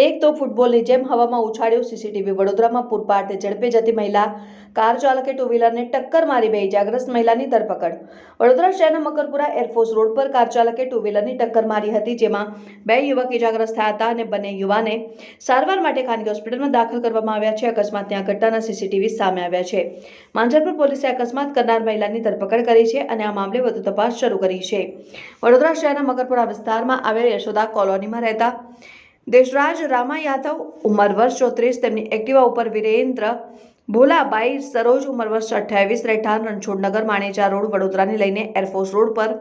એક તો ફૂટબોલની જેમ હવામાં ઉછાળ્યો સીસીટીવી। વડોદરામાં પૂરપાટ ઝડપે જતી મહિલા કાર ચાલકે ટુ વ્હીલરને ટક્કર મારી બે ઇજાગ્રસ્ત મહિલાની ધરપકડ। વડોદરા શહેરના મકરપુરા એરફોર્સ રોડ પર કાર ચાલકે ટુ વ્હીલરની ટક્કર મારી હતી, જેમાં બે યુવક ઇજાગ્રસ્ત થયા હતા અને બંને યુવાને સારવાર માટે ખાનગી હોસ્પિટલમાં દાખલ કરવામાં આવ્યા છે। અકસ્માતની આ ઘટનાના સીસીટીવી સામે આવ્યા છે। માંજલપુર પોલીસે અકસ્માત કરનાર મહિલાની ધરપકડ કરી છે અને આ મામલે વધુ તપાસ શરૂ કરી છે। વડોદરા શહેરના મકરપુરા વિસ્તારમાં આવેલ યશોદા કોલોનીમાં રહેતા દેશરાજ રામા યાદવ ઉંમર વર્ષ 34, તેમની એક્ટિવા ઉપર વિરેન્દ્ર ભોલાભાઈ સરોજ ઉંમર વર્ષ 28 રહેઠાણ રણછોડનગર માણેજા રોડ વડોદરાને લઈને એરફોર્સ રોડ પર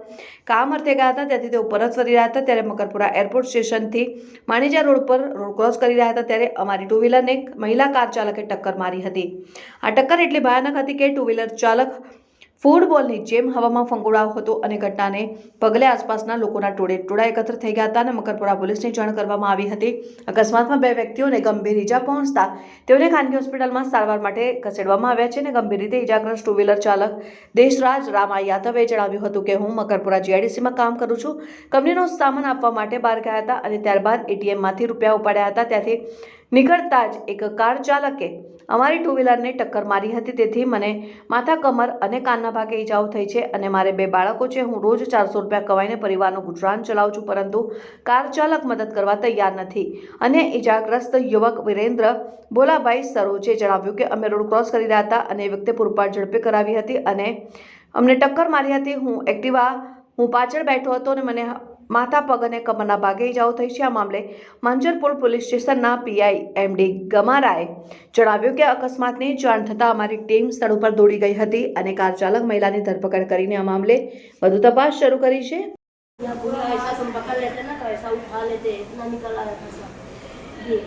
કામ અર્થે ગયા હતા। ત્યાંથી તેઓ પરત ફરી રહ્યા હતા ત્યારે મકરપુરા એરપોર્ટ સ્ટેશનથી માણેજા રોડ પર રોડ ક્રોસ કરી રહ્યા હતા ત્યારે અમારી ટુ વ્હીલરને મહિલા કાર ચાલકે ટક્કર મારી હતી। આ ટક્કર એટલી ભયાનક હતી કે ટુ વ્હીલર ચાલક ફૂટબોલની જેમ હવામાં ફંગોળાયો હતો અને ઘટનાને પગલે આસપાસના લોકોના ટોળે એકત્ર થઈ ગયા હતા અને મકરપુરા પોલીસને જાણ કરવામાં આવી હતી। અકસ્માતમાં બે વ્યક્તિઓને ગંભીર ઈજા પહોંચતા તેઓને ખાનગી હોસ્પિટલમાં સારવાર માટે ખસેડવામાં આવ્યા છે અને ગંભીર રીતે ઈજાગ્રસ્ત ટુ વ્હીલર ચાલક દેશરાજ રામા યાદવે જણાવ્યું હતું કે હું મકરપુરા જીઆઈડીસીમાં કામ કરું છું, કંપનીનો સામાન આપવા માટે બહાર ગયા હતા અને ત્યારબાદ એટીએમમાંથી રૂપિયા ઉપાડ્યા હતા। ત્યાંથી નીકળતા જ એક કાર ચાલકે અમારી ટુ વ્હીલરને ટક્કર મારી હતી, તેથી મને માથા, કમર અને કાનના ભાગે ઈજાઓ થઈ છે અને મારે બે બાળકો છે। હું રોજ 400 રૂપિયા કમાઈને પરિવારનું ગુજરાન ચલાવું છું, પરંતુ કાર ચાલક મદદ કરવા તૈયાર નથી। અને ઈજાગ્રસ્ત યુવક વિરેન્દ્ર ભોલાભાઈ સરોજે જણાવ્યું કે અમે રોડ ક્રોસ કરી રહ્યા હતા અને એ વ્યક્તિ પૂરપાટ ઝડપે કરાવી હતી અને અમને ટક્કર મારી હતી। હું પાછળ બેઠો હતો અને મને માથા, પગ અને કમરના ભાગે ઈજાઓ થઈ છે। આ મામલે માંજલપુર પોલીસ સ્ટેશનના પીઆઈ એમડી ગમારાએ જણાવ્યું કે અકસ્માતની જાણ થતાં અમારી ટીમ સ્થળ ઉપર દોડી ગઈ હતી અને કાર ચાલક મહિલાની ધરપકડ કરીને આ મામલે વધુ તપાસ શરૂ કરી છે। पूरा ऐसा तुम पकड़ लेते ना तो ऐसा उठा लेते, इतना निकल आया था सब ये